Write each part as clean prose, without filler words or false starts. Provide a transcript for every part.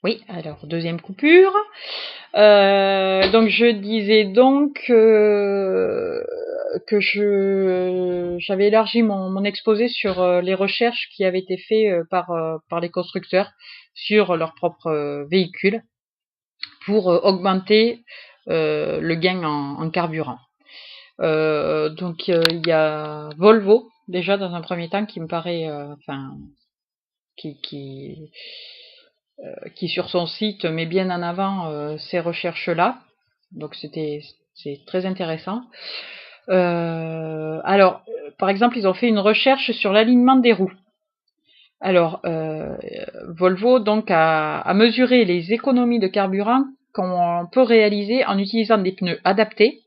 Oui, alors deuxième coupure. Donc je disais donc que j'avais élargi mon exposé sur les recherches qui avaient été faites par les constructeurs sur leurs propres véhicules pour augmenter le gain en carburant. Donc il y a Volvo déjà dans un premier temps qui me paraît, qui sur son site met bien en avant ces recherches-là. Donc c'est très intéressant. Alors, par exemple, ils ont fait une recherche sur l'alignement des roues. Alors, Volvo donc a mesuré les économies de carburant qu'on peut réaliser en utilisant des pneus adaptés,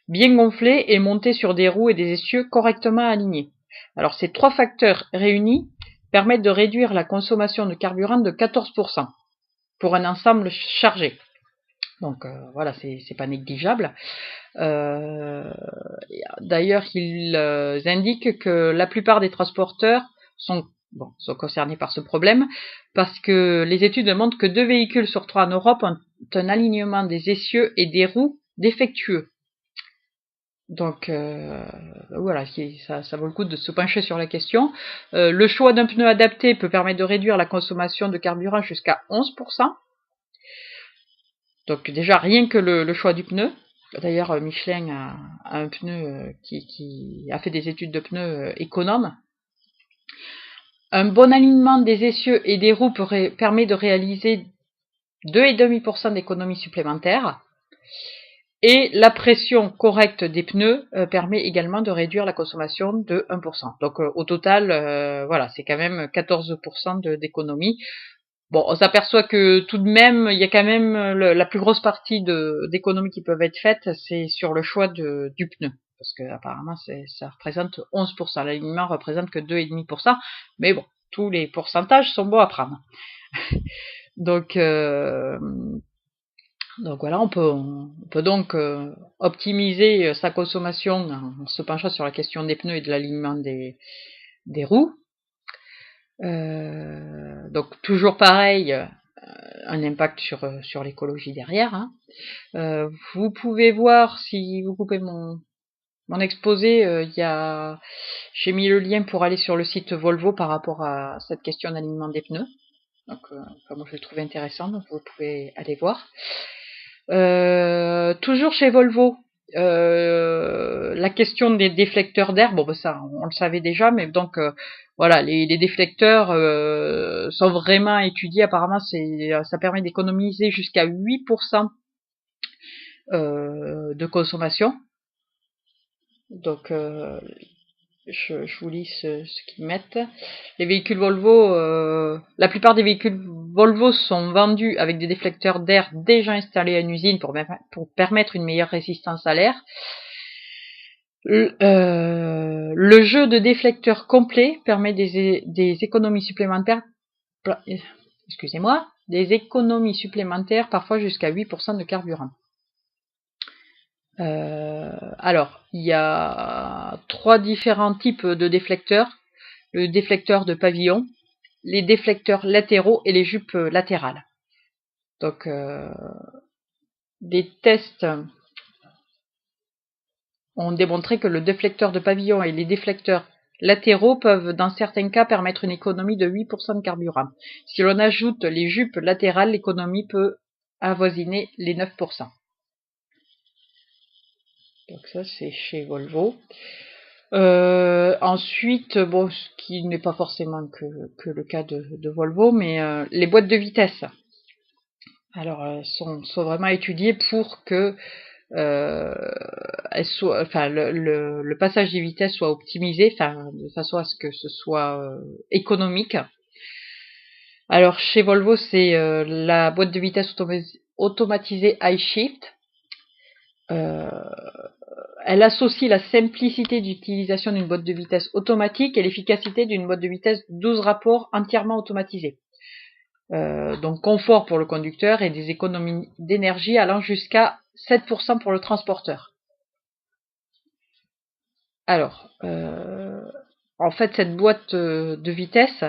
bien gonflés et montés sur des roues et des essieux correctement alignés. Alors, ces trois facteurs réunis permettent de réduire la consommation de carburant de 14% pour un ensemble chargé. Donc voilà, c'est pas négligeable. D'ailleurs, ils indiquent que la plupart des transporteurs sont concernés par ce problème parce que les études montrent que 2 véhicules sur 3 en Europe ont un alignement des essieux et des roues défectueux. Donc voilà, ça vaut le coup de se pencher sur la question. Le choix d'un pneu adapté peut permettre de réduire la consommation de carburant jusqu'à 11%. Donc déjà, rien que le choix du pneu. D'ailleurs, Michelin a un pneu qui a fait des études de pneus économes. Un bon alignement des essieux et des roues permet de réaliser 2,5% d'économies supplémentaires. Et la pression correcte des pneus permet également de réduire la consommation de 1%. Donc au total, voilà, c'est quand même 14% d'économie. Bon, on s'aperçoit que tout de même, il y a quand même la plus grosse partie d'économies qui peuvent être faites, c'est sur le choix du pneu. Parce que apparemment, ça représente 11%. L'alignement représente que 2,5%. Mais bon, tous les pourcentages sont bons à prendre. Donc voilà, on peut donc optimiser sa consommation en se penchant sur la question des pneus et de l'alignement des roues. Donc toujours pareil, un impact sur l'écologie derrière. Hein. Vous pouvez voir, si vous coupez mon exposé, j'ai mis le lien pour aller sur le site Volvo par rapport à cette question d'alignement des pneus. Donc, moi je le trouve intéressant, donc vous pouvez aller voir. Toujours chez Volvo, la question des déflecteurs d'air, bon, ça on le savait déjà, mais donc voilà, les déflecteurs sont vraiment étudiés. Apparemment, ça permet d'économiser jusqu'à 8% de consommation. Donc je vous lis ce qu'ils mettent. Les véhicules Volvo, la plupart des véhicules Volvo sont vendus avec des déflecteurs d'air déjà installés à une usine pour permettre une meilleure résistance à l'air. Le jeu de déflecteurs complet permet des économies supplémentaires. Excusez-moi, des économies supplémentaires, parfois jusqu'à 8% de carburant. Alors, il y a 3 différents types de déflecteurs. Le déflecteur de pavillon, les déflecteurs latéraux et les jupes latérales. Donc, des tests ont démontré que le déflecteur de pavillon et les déflecteurs latéraux peuvent, dans certains cas, permettre une économie de 8% de carburant. Si l'on ajoute les jupes latérales, l'économie peut avoisiner les 9%. Donc ça, c'est chez Volvo. Ensuite, bon, ce qui n'est pas forcément que le cas de Volvo, mais les boîtes de vitesse. Alors, sont vraiment étudiées pour que le passage des vitesses soit optimisé, de façon à ce que ce soit économique. Alors, chez Volvo, c'est la boîte de vitesse automatisée iShift. Elle associe la simplicité d'utilisation d'une boîte de vitesse automatique et l'efficacité d'une boîte de vitesse 12 rapports entièrement automatisée. Donc confort pour le conducteur et des économies d'énergie allant jusqu'à 7% pour le transporteur. Alors, en fait, cette boîte de vitesse,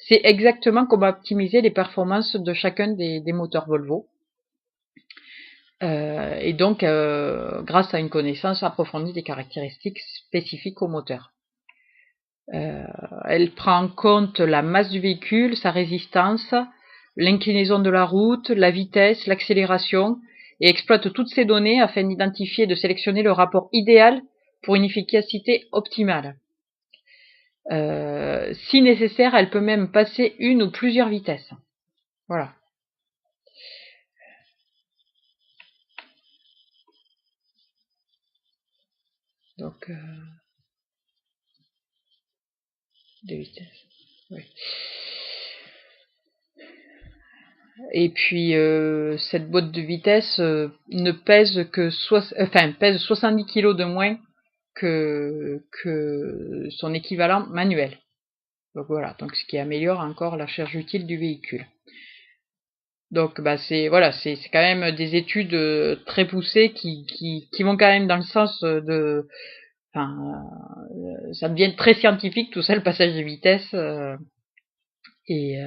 c'est exactement comment optimiser les performances de chacun des moteurs Volvo. Et donc, grâce à une connaissance approfondie des caractéristiques spécifiques au moteur. Elle prend en compte la masse du véhicule, sa résistance, l'inclinaison de la route, la vitesse, l'accélération, et exploite toutes ces données afin d'identifier et de sélectionner le rapport idéal pour une efficacité optimale. Si nécessaire, elle peut même passer une ou plusieurs vitesses. Voilà. Donc, de vitesse. Oui. Et puis cette boîte de vitesse ne pèse que pèse 70 kg de moins que son équivalent manuel. Donc voilà, donc ce qui améliore encore la charge utile du véhicule. Donc bah c'est quand même des études très poussées qui vont quand même dans le sens de ça devient très scientifique tout ça, le passage de vitesse et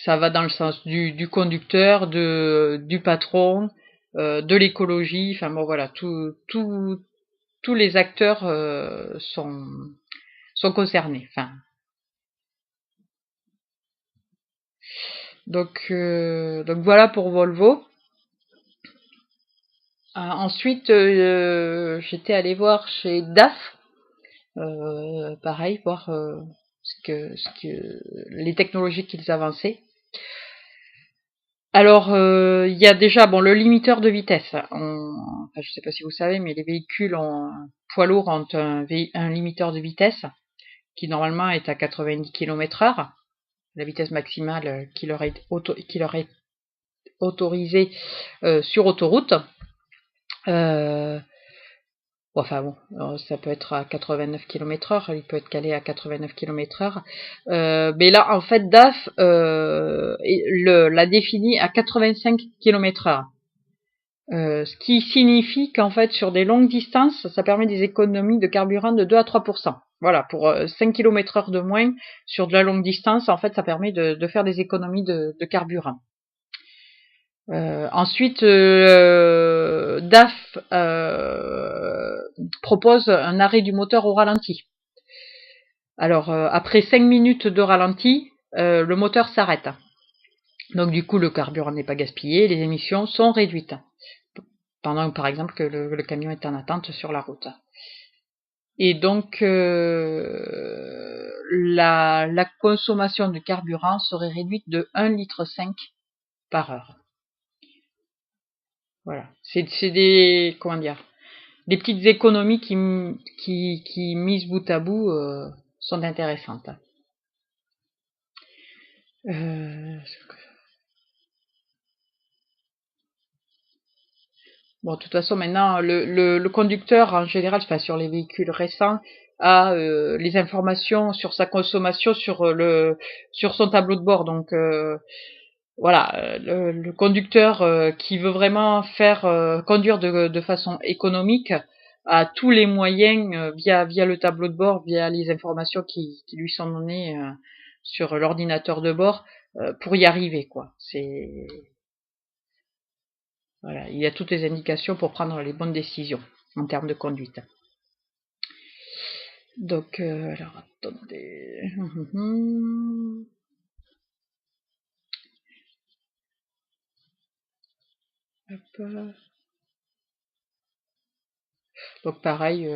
ça va dans le sens du conducteur, du patron, de l'écologie, enfin bon voilà, tous les acteurs sont concernés. Enfin, donc voilà pour Volvo. Ensuite, j'étais allée voir chez DAF, pareil, voir les technologies qu'ils avançaient. Alors, il y a déjà le limiteur de vitesse. Je ne sais pas si vous savez, mais les véhicules poids lourds ont un limiteur de vitesse qui normalement est à 90 km/h, la vitesse maximale qui leur est autorisée sur autoroute. Ça peut être à 89 km/h, il peut être calé à 89 km/h. Mais là, en fait, DAF l'a défini à 85 km/h. Ce qui signifie qu'en fait, sur des longues distances, ça permet des économies de carburant de 2 à 3%. Voilà, pour 5 km/h de moins, sur de la longue distance, en fait, ça permet de faire des économies de carburant. Ensuite, DAF propose un arrêt du moteur au ralenti. Alors, après 5 minutes de ralenti, le moteur s'arrête. Donc, du coup, le carburant n'est pas gaspillé, les émissions sont réduites. Pendant, par exemple, que le camion est en attente sur la route. Et donc, la consommation de carburant serait réduite de 1,5 litre par heure. Voilà. C'est des, comment dire, des petites économies qui mises bout à bout, sont intéressantes. Bon, de toute façon, maintenant, le conducteur, en général, sur les véhicules récents, a les informations sur sa consommation sur son tableau de bord. Donc, voilà, le conducteur qui veut vraiment conduire de façon économique a tous les moyens via le tableau de bord, via les informations qui lui sont données sur l'ordinateur de bord pour y arriver, quoi. Voilà, il y a toutes les indications pour prendre les bonnes décisions en termes de conduite. Donc, alors attendez. Hop. Donc pareil,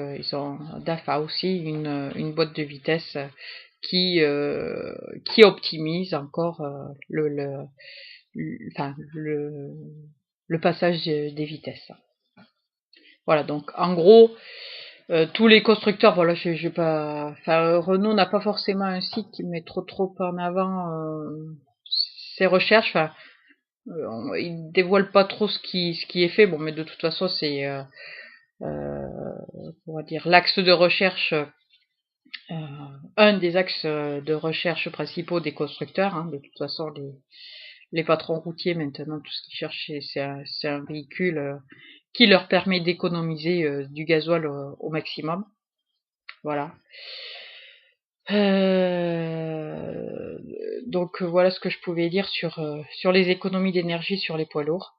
DAF a aussi une boîte de vitesse qui optimise encore le passage des vitesses. Voilà, donc en gros, tous les constructeurs, voilà, j'ai pas, Renault n'a pas forcément un site qui met trop en avant ses recherches. Ils dévoilent pas trop ce qui est fait. Bon, mais de toute façon, c'est on va dire l'axe de recherche, un des axes de recherche principaux des constructeurs. Hein. De toute façon, les patrons routiers maintenant, tout ce qu'ils cherchent, c'est un véhicule qui leur permet d'économiser du gasoil au maximum. Voilà. Donc voilà ce que je pouvais dire sur les économies d'énergie sur les poids lourds.